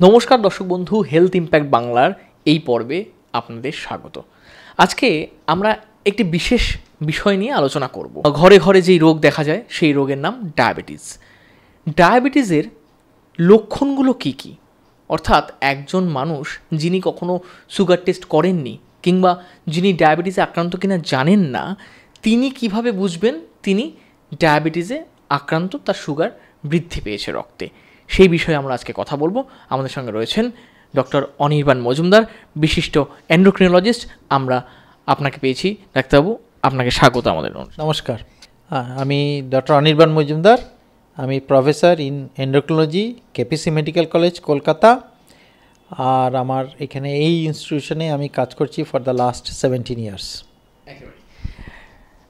নমস্কার দর্শক বন্ধু, হেলথ ইম্প্যাক্ট বাংলার এই পর্বে আপনাদের স্বাগত। আজকে আমরা একটি বিশেষ বিষয় নিয়ে আলোচনা করব। ঘরে ঘরে যেই রোগ দেখা যায় সেই রোগের নাম ডায়াবেটিস। ডায়াবেটিসের লক্ষণগুলো কি কি, অর্থাৎ একজন মানুষ যিনি কখনো সুগার টেস্ট করেননি কিংবা যিনি ডায়াবেটিসে আক্রান্ত কিনা জানেন না, তিনি কিভাবে বুঝবেন তিনি ডায়াবেটিসে আক্রান্ত, তার সুগার বৃদ্ধি পেয়েছে রক্তে, সেই বিষয়ে আমরা আজকে কথা বলবো। আমাদের সঙ্গে রয়েছেন ডক্টর অনির্বাণ মজুমদার, বিশিষ্ট এন্ডোক্রিনোলজিস্ট। আমরা আপনাকে পেয়েছি ডাক্তারবাবু, আপনাকে স্বাগত আমাদের। নমস্কার, আমি ডক্টর অনির্বাণ মজুমদার, আমি professor in endocrinology, KPC medical college, Kolkata. আর আমার এখানে এই ইনস্টিটিউশনে আমি কাজ করছি ফর দ্য লাস্ট 17 ইয়ার্স।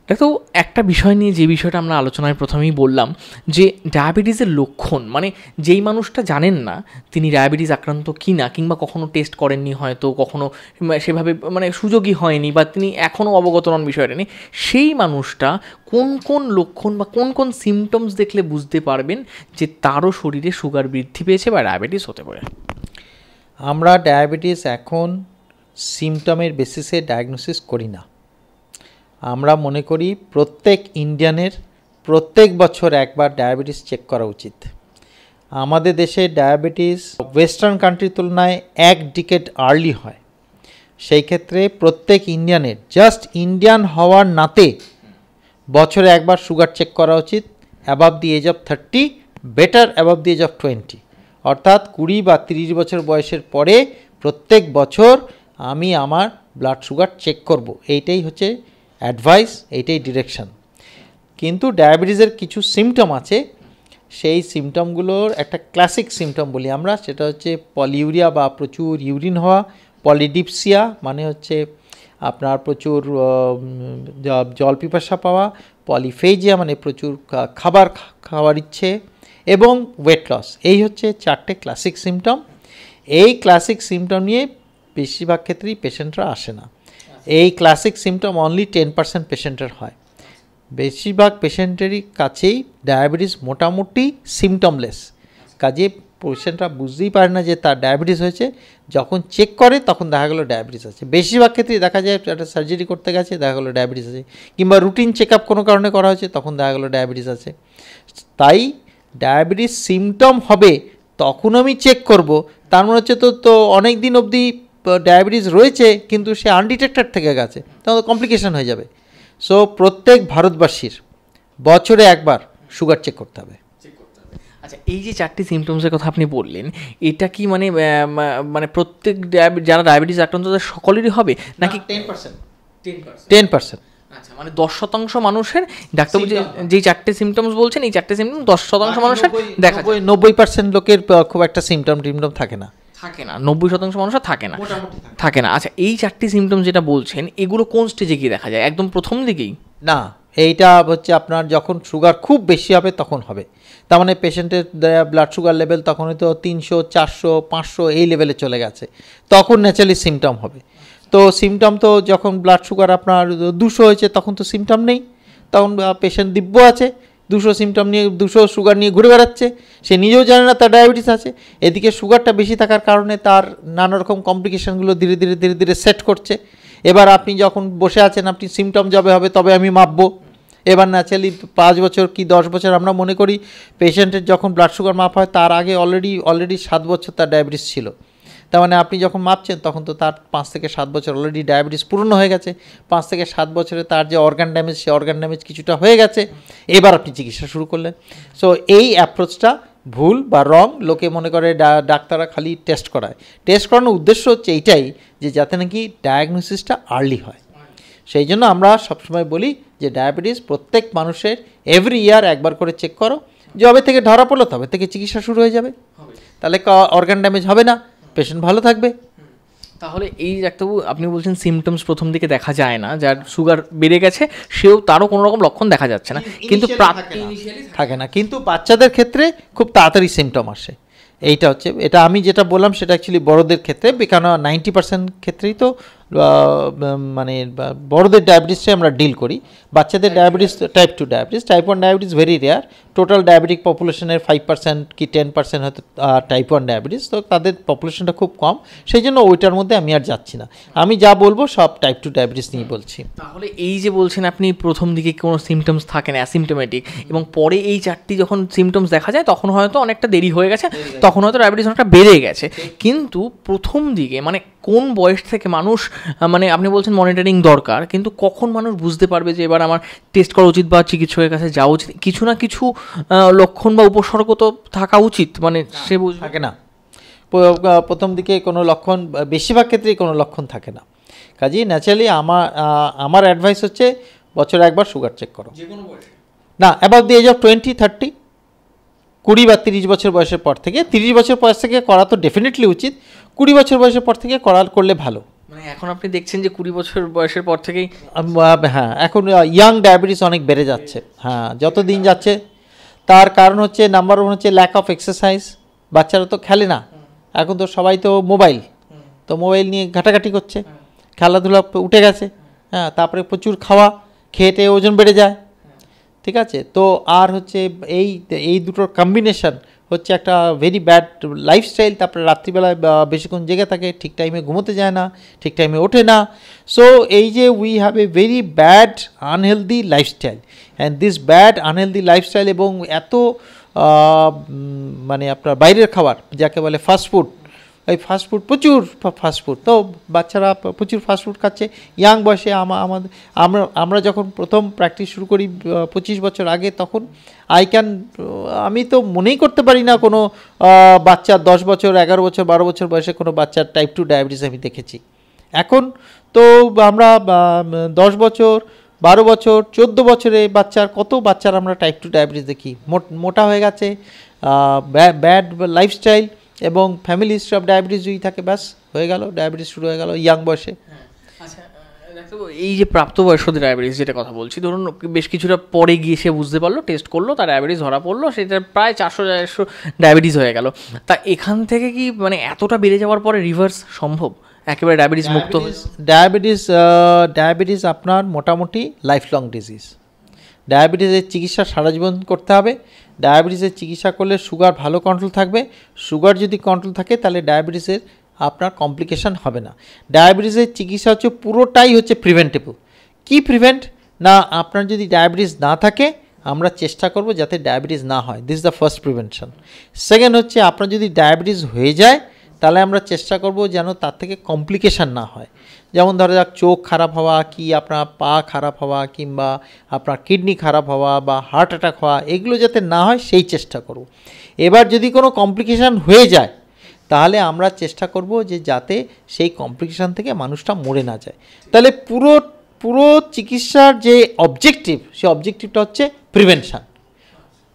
ডাক্তারবাবু, একটা বিষয় নিয়ে যে বিষয়টা আমরা আলোচনায় প্রথমেই বললাম যে ডায়াবেটিসের লক্ষণ, মানে যেই মানুষটা জানেন না তিনি ডায়াবেটিস আক্রান্ত কি না, কিংবা কখনো টেস্ট করেননি, হয়তো কখনো সেভাবে সুযোগই হয়নি, বা তিনি এখনও অবগত নন বিষয়টা নিয়ে, সেই মানুষটা কোন কোন লক্ষণ বা কোন কোন সিমটমস দেখলে বুঝতে পারবেন যে তারও শরীরে সুগার বৃদ্ধি পেয়েছে বা ডায়াবেটিস হতে পারে? আমরা ডায়াবেটিস এখন সিমটমের বেসিসে ডায়াগনোসিস করি না। আমরা মনে করি প্রত্যেক ইন্ডিয়ানের প্রত্যেক বছর একবার ডায়াবেটিস চেক করা উচিত। আমাদের দেশে ডায়াবেটিস ওয়েস্টার্ন কান্ট্রির তুলনায় 1 ডিকেড আর্লি হয়। সেই ক্ষেত্রে প্রত্যেক ইন্ডিয়ানের জাস্ট ইন্ডিয়ান হওয়ার নাতে বছরে একবার সুগার চেক করা উচিত। Above the age of 30, better above the age of 20, অর্থাৎ 20 বা 30 বছর বয়সের পরে প্রত্যেক বছর আমি আমার ব্লাড সুগার চেক করব। এইটাই হচ্ছে অ্যাডভাইস, এইটাই ডিরেকশন। কিন্তু ডায়াবেটিসের কিছু সিমটম আছে, সেই সিমটমগুলোর একটা ক্লাসিক সিমটম বলি আমরা, সেটা হচ্ছে পলিউরিয়া বা প্রচুর ইউরিন হওয়া, পলিডিপসিয়া মানে হচ্ছে আপনার প্রচুর জল পিপাসা পাওয়া, পলিফেজিয়া মানে প্রচুর খাবার খাওয়ার ইচ্ছে, এবং ওয়েট লস। এই হচ্ছে 4টে ক্লাসিক সিমটম। এই ক্লাসিক সিমটম নিয়ে বেশিরভাগ ক্ষেত্রেই পেশেন্টরা আসে না। এই ক্লাসিক সিমটম অনলি 10% পেশেন্টের হয়। বেশিরভাগ পেশেন্টেরই কাছেই ডায়াবেটিস মোটামুটি সিমটমলেস, কাজে পেশেন্টরা বুঝতেই পারে না যে তার ডায়াবেটিস হয়েছে। যখন চেক করে তখন দেখা গেলো ডায়াবেটিস আছে। বেশিরভাগ ক্ষেত্রেই দেখা যায় একটা সার্জারি করতে গেছে, দেখা গেলো ডায়াবেটিস আছে, কিংবা রুটিন চেক আপ কোনো কারণে করা হয়েছে, তখন দেখা গেলো ডায়াবেটিস আছে। তাই ডায়াবেটিস সিমটম হবে তখন আমি চেক করব, তার মনে হচ্ছে তো অনেক দিন অবধি ডায়াবেটিস রয়েছে কিন্তু সে আনডিটেক্টেড থেকে গেছে, তাহলে কমপ্লিকেশন হয়ে যাবে। সো প্রত্যেক ভারতবাসীর বছরে একবার সুগার চেক করতে হবে। আচ্ছা, এই যে 4টি সিমটমসের কথা আপনি বললেন, এটা কি মানে প্রত্যেক যারা ডায়াবেটিস আক্রান্ত তাদের সকলেরই হবে নাকি? 10%। আচ্ছা, মানে 10% মানুষের ডাক্তারবাবু যেই 4টে সিমটমস বলছেন, এই 4টে সিমটম 10% মানুষের দেখা যায়। 90% লোকের খুব একটা সিমটম থাকে না। 90% মানুষের থাকে না। আচ্ছা, এই 4টি সিমটম যেটা বলছেন, এগুলো কোন স্টেজে গিয়ে দেখা যায়? একদম প্রথম দিকেই না, এইটা হচ্ছে আপনার যখন সুগার খুব বেশি হবে তখন হবে। তার মানে পেশেন্টের ব্লাড সুগার লেভেল তখন হয়তো 300, 400, 500 এই লেভেলে চলে গেছে, তখন ন্যাচারালি সিমটম হবে। তো সিমটম তো যখন ব্লাড সুগার আপনার 200 হয়েছে তখন তো সিমটম নেই, তখন পেশেন্ট দিব্য আছে, 200 সিমটম নিয়ে 200 সুগার নিয়ে ঘুরে বেড়াচ্ছে, সে নিজেও জানে না তার ডায়াবেটিস আছে। এদিকে সুগারটা বেশি থাকার কারণে তার নানা রকম কমপ্লিকেশানগুলো ধীরে ধীরে সেট করছে। এবার আপনি যখন বসে আছেন, আপনি সিমটম যবে হবে তবে আমি মাপবো। এবার ন্যাচারালি 5 বছর কি 10 বছর আমরা মনে করি পেশেন্টের যখন ব্লাড সুগার মাপ হয় তার আগে অলরেডি 7 বছর তার ডায়াবেটিস ছিল। তার মানে আপনি যখন মাপছেন তখন তো তার 5 থেকে 7 বছর অলরেডি ডায়াবেটিস পুরনো হয়ে গেছে। 5 থেকে 7 বছরে তার যে অর্গান ড্যামেজ, সে অর্গান ড্যামেজ কিছুটা হয়ে গেছে, এবার আপনি চিকিৎসা শুরু করলেন। সো এই অ্যাপ্রোচটা ভুল বা রং। লোকে মনে করে ডাক্তাররা খালি টেস্ট করায়। টেস্ট করানোর উদ্দেশ্য হচ্ছে এইটাই যে যাতে নাকি ডায়াগনোসিসটা আর্লি হয়। সেই জন্য আমরা সবসময় বলি যে ডায়াবেটিস প্রত্যেক মানুষের এভরি ইয়ার একবার করে চেক করো। যবে থেকে ধরা পড়লো তবে থেকে চিকিৎসা শুরু হয়ে যাবে, তাহলে অর্গান ড্যামেজ হবে না, পেশেন্ট ভালো থাকবে। তাহলে এই ডাক্তারবাবু আপনি বলছেন সিমটমস প্রথম দিকে দেখা যায় না, যার সুগার বেড়ে গেছে তারও কোনো রকম লক্ষণ দেখা যাচ্ছে না, কিন্তু থাকে না। কিন্তু বাচ্চাদের ক্ষেত্রে খুব তাড়াতাড়ি সিমটম আসে। এটা আমি যেটা বললাম সেটা অ্যাকচুয়ালি বড়দের ক্ষেত্রে, কারণ 90% ক্ষেত্রেই তো মানে বড়দের ডায়াবেটিসটাই আমরা ডিল করি। বাচ্চাদের diabetes type 2 diabetes, type 1 diabetes very rare. Total diabetic পপুলেশনের 5% কি 10% হয়তো টাইপ 1 ডায়াবেটিস, তো তাদের পপুলেশনটা খুব কম, সেই জন্য ওইটার মধ্যে আমি আর যাচ্ছি না। আমি যা বলবো সব টাইপ 2 ডায়াবেটিস নিয়ে বলছি। তাহলে এই যে বলছেন আপনি প্রথম দিকে কোনো সিমটমস থাকে না, অ্যাসিমটোমেটিক, এবং পরে এই 4টি যখন সিমটমস দেখা যায় তখন হয়তো অনেকটা দেরি হয়ে গেছে, তখন হয়তো ডায়াবেটিস অনেকটা বেড়ে গেছে। কিন্তু প্রথম দিকে মানে কোন বয়স থেকে মানুষ, মানে আপনি বলছেন মনিটরিং দরকার, কিন্তু কখন মানুষ বুঝতে পারবে যে এবার আমার টেস্ট করা উচিত বা চিকিৎসকের কাছে যাওয়া উচিত? কিছু না কিছু লক্ষণ বা উপসর্গ তো থাকা উচিত, মানে সে থাকে না প্রথম দিকে কোনো লক্ষণ, বেশিরভাগ ক্ষেত্রেই কোনো লক্ষণ থাকে না। কাজেই ন্যাচারালি আমার অ্যাডভাইস হচ্ছে বছরে একবার সুগার চেক করো, যে কোনো বয়সে না, অ্যাবাউট দি এজ অফ 20-30, 20 বা 30 বছর বয়সের পর থেকে। 30 বছর বয়স থেকে করা তো ডেফিনেটলি উচিত, 20 বছর বয়সের পর থেকে করলে ভালো। মানে এখন আপনি দেখছেন যে 20 বছর বয়সের পর থেকেই, হ্যাঁ, এখন ইয়াং ডায়াবেটিস অনেক বেড়ে যাচ্ছে। হ্যাঁ, যত দিন যাচ্ছে তার কারণ হচ্ছে নাম্বার 1 হচ্ছে ল্যাক অফ এক্সারসাইজ। বাচ্চারা তো খেলে না, এখন তো সবাই তো মোবাইল, তো মোবাইল নিয়ে ঘাটাঘাটি করছে, খেলাধুলা উঠে গেছে। হ্যাঁ, তারপরে প্রচুর খাওয়া, খেয়ে ওজন বেড়ে যায়, ঠিক আছে। তো আর হচ্ছে এই দুটোর কম্বিনেশন হচ্ছে একটা ভেরি ব্যাড লাইফস্টাইল। তারপরে রাত্রিবেলায় বেশিক্ষণ জেগে থাকে, ঠিক টাইমে ঘুমোতে যায় না, ঠিক টাইমে ওঠে না। সো এই যে we have a very bad unhealthy lifestyle, and this bad unhealthy lifestyle এবং এত মানে আপনার বাইরের খাবার যাকে বলে ফাস্টফুড, এই ফাস্টফুড, প্রচুর ফাস্টফুড, তো বাচ্চারা প্রচুর ফাস্টফুড খাচ্ছে ইয়াং বয়সে। আমরা যখন প্রথম প্র্যাকটিস শুরু করি 25 বছর আগে, তখন আমি তো মনেই করতে পারি না কোনো বাচ্চা 10 বছর, 11 বছর, 12 বছর বয়সে কোনো বাচ্চার টাইপ 2 ডায়াবেটিস আমি দেখেছি। এখন তো আমরা 10 বছর, 12 বছর, 14 বছরে কত বাচ্চার আমরা টাইপ 2 ডায়াবেটিস দেখি। মোটা হয়ে গেছে, ব্যাড লাইফস্টাইল এবং ফ্যামিলি হিস্ট্রি অফ ডায়াবেটিস যদি থাকে, ব্যাস হয়ে গেল, ডায়াবেটিস শুরু হয়ে গেল ইয়াং বয়সে। আচ্ছা, এই যে প্রাপ্তবয়স্কদের ডায়াবেটিস যেটা কথা বলছি, ধরুন বেশ কিছুটা পরে গিয়ে সে বুঝতে পারলো, টেস্ট করলো, তার ডায়াবেটিস ধরা পড়লো, সেটা প্রায় 400 ডায়াবেটিস হয়ে গেল। তা এখান থেকে কি মানে এতটা বেড়ে যাওয়ার পরে রিভার্স সম্ভব, একেবারে ডায়াবেটিস মুক্ত? ডায়াবেটিস আপনার মোটামুটি লাইফ লং ডিজিজ। ডায়াবেটিসের চিকিৎসা সারা জীবন করতে হবে। ডায়াবেটিসের চিকিৎসা করলে সুগার ভালো কন্ট্রোল থাকবে। সুগার যদি কন্ট্রোল থাকে তাহলে ডায়াবেটিসের আপনার কমপ্লিকেশান হবে না। ডায়াবেটিসের চিকিৎসা হচ্ছে পুরোটাই হচ্ছে প্রিভেন্টেবল। কি প্রিভেন্ট না, আপনার যদি ডায়াবেটিস না থাকে আমরা চেষ্টা করব যাতে ডায়াবেটিস না হয়, this is the first prevention. Second হচ্ছে আপনার যদি ডায়াবেটিস হয়ে যায় তাহলে আমরা চেষ্টা করব যেন তার থেকে কমপ্লিকেশান না হয়। যেমন ধরা যাক চোখ খারাপ হওয়া, কি আপনার পা খারাপ হওয়া, কিংবা আপনার কিডনি খারাপ হওয়া বা হার্ট অ্যাটাক হওয়া, এগুলো যাতে না হয় সেই চেষ্টা করব। এবার যদি কোনো কমপ্লিকেশান হয়ে যায় তাহলে আমরা চেষ্টা করব যে যাতে সেই কমপ্লিকেশান থেকে মানুষটা মরে না যায়। তাহলে পুরো চিকিৎসার যে অবজেক্টিভ, সেই অবজেক্টিভটা হচ্ছে প্রিভেনশান।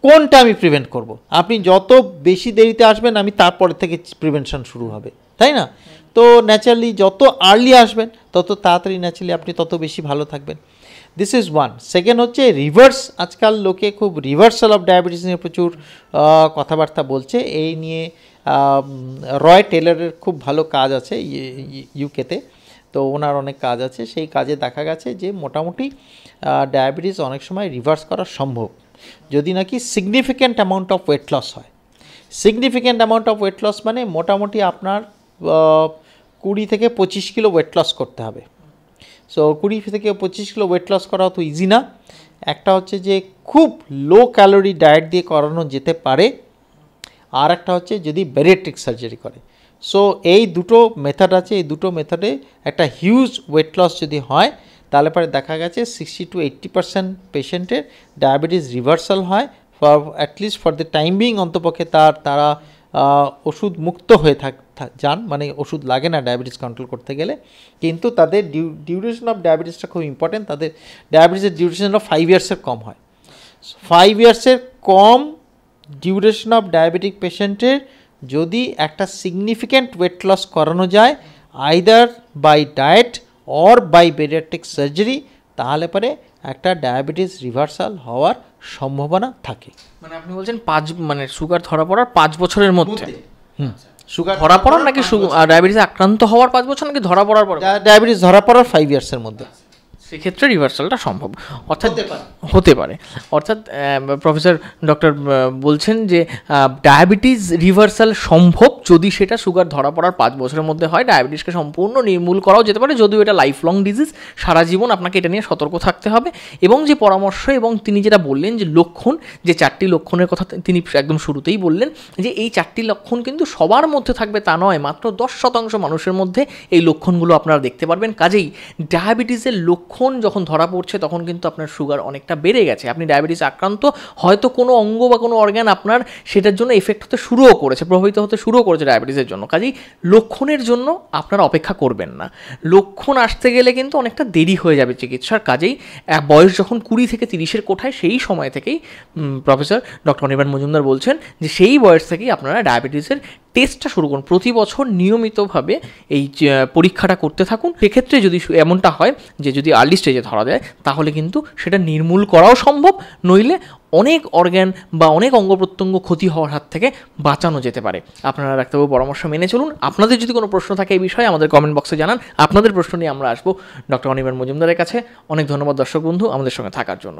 কোনটা আমি প্রিভেন্ট করব? আপনি যত বেশি দেরিতে আসবেন আমি তারপরে থেকে প্রিভেনশন শুরু হবে, তাই না? তো ন্যাচারালি যত আর্লি আসবেন তত তাড়াতাড়ি ন্যাচারালি আপনি তত বেশি ভালো থাকবেন। This is one. সেকেন্ড হচ্ছে রিভার্স। আজকাল লোকে খুব রিভার্সাল অফ ডায়াবেটিস নিয়ে প্রচুর কথাবার্তা বলছে। এই নিয়ে রয় টেলরের খুব ভালো কাজ আছে ইউকেতে, তো ওনার অনেক কাজ আছে। সেই কাজে দেখা গেছে যে মোটামুটি ডায়াবেটিস অনেক সময় রিভার্স করা সম্ভব যদি নাকি significant amount of weight loss হয়। Significant amount of weight loss মানে মোটামুটি আপনার 20 থেকে 25 কিলো ওয়েট লস করতে হবে। সো 20 থেকে 25 কিলো ওয়েট লস করা তো ইজি না। একটা হচ্ছে যে খুব লো ক্যালোরি ডায়েট দিয়ে করানো যেতে পারে, আর একটা হচ্ছে যদি ব্যারিয়াট্রিক সার্জারি করে। সো এই দুটো মেথড আছে। এই দুটো মেথডে একটা হিউজ ওয়েট লস যদি হয় তাহলে পরে দেখা গেছে 60 to 80% পেশেন্টের ডায়াবেটিস রিভার্সাল হয়, for at least for the time being. অন্তপক্ষে তারা ওষুধ মুক্ত হয়ে যান, মানে ওষুধ লাগে না ডায়াবেটিস কন্ট্রোল করতে গেলে। কিন্তু তাদের ডিউরেশন অফ ডায়াবেটিসটা খুব ইম্পর্টেন্ট। তাদের ডায়াবেটিসের ডিউরেশন অফ 5 ইয়ার্সের কম হয়। 5 ইয়ার্সের কম ডিউরেশন অফ ডায়াবেটিক পেশেন্টের যদি একটা সিগনিফিক্যান্ট ওয়েট লস করানো যায় either by diet or by bariatric surgery, তাহলে পরে একটা ডায়াবেটিস রিভার্সাল হওয়ার সম্ভাবনা থাকে। মানে আপনি বলছেন 5 মানে সুগার ধরা পড়ার 5 বছরের মধ্যে? সুগার ধরা পড়ার নাকি ডায়াবেটিস আক্রান্ত হওয়ার 5 বছর নাকি ধরা পড়ার পরে? ডায়াবেটিস ধরা পড়ার 5 ইয়ার্সের মধ্যে সেক্ষেত্রে রিভার্সালটা সম্ভব, অর্থাৎ হতে পারে। অর্থাৎ প্রফেসর ডক্টর বলছেন যে ডায়াবেটিস রিভার্সাল সম্ভব যদি সেটা সুগার ধরা পড়ার 5 বছরের মধ্যে হয়। ডায়াবেটিসকে সম্পূর্ণ নির্মূল করাও যেতে পারে, যদিও এটা লাইফ লং ডিজিজ, সারা জীবন আপনাকে এটা নিয়ে সতর্ক থাকতে হবে। এবং যে পরামর্শ এবং তিনি যেটা বললেন যে লক্ষণ, যে 4টি লক্ষণের কথা তিনি একদম শুরুতেই বললেন যে এই 4টি লক্ষণ কিন্তু সবার মধ্যে থাকবে তা নয়, মাত্র 10% মানুষের মধ্যে এই লক্ষণগুলো আপনারা দেখতে পারবেন। কাজেই ডায়াবেটিসের লক্ষণ যখন ধরা পড়ছে তখন কিন্তু আপনার সুগার অনেকটা বেড়ে গেছে, আপনি ডায়াবেটিস আক্রান্ত, হয়তো কোনো অঙ্গ বা কোনো অর্গান আপনার সেটার জন্য এফেক্ট হতে শুরুও করেছে, প্রভাবিত হতে শুরুও করেছে ডায়াবেটিসের জন্য। কাজেই লক্ষণের জন্য আপনারা অপেক্ষা করবেন না, লক্ষণ আসতে গেলে কিন্তু অনেকটা দেরি হয়ে যাবে চিকিৎসার। কাজেই বয়স যখন 20 থেকে 30-এর কোঠায়, সেই সময় থেকেই প্রফেসর ডক্টর অনির্বাণ মজুমদার বলছেন যে সেই বয়স থেকেই আপনারা ডায়াবেটিসের টেস্টটা শুরু করুন, প্রতি বছর নিয়মিতভাবে এই পরীক্ষাটা করতে থাকুন। সেক্ষেত্রে যদি এমনটা হয় যে যদি আর্লি স্টেজে ধরা দেয় তাহলে কিন্তু সেটা নির্মূল করাও সম্ভব, নইলে অনেক অর্গ্যান বা অনেক অঙ্গ প্রত্যঙ্গ ক্ষতি হওয়ার হাত থেকে বাঁচানো যেতে পারে। আপনারা ডাক্তারবাবুর পরামর্শ মেনে চলুন। আপনাদের যদি কোনো প্রশ্ন থাকে এই বিষয়ে আমাদের কমেন্ট বক্সে জানান, আপনাদের প্রশ্ন নিয়ে আমরা আসবো ডক্টর অনির্বাণ মজুমদারের কাছে। অনেক ধন্যবাদ দর্শক বন্ধু আমাদের সঙ্গে থাকার জন্য।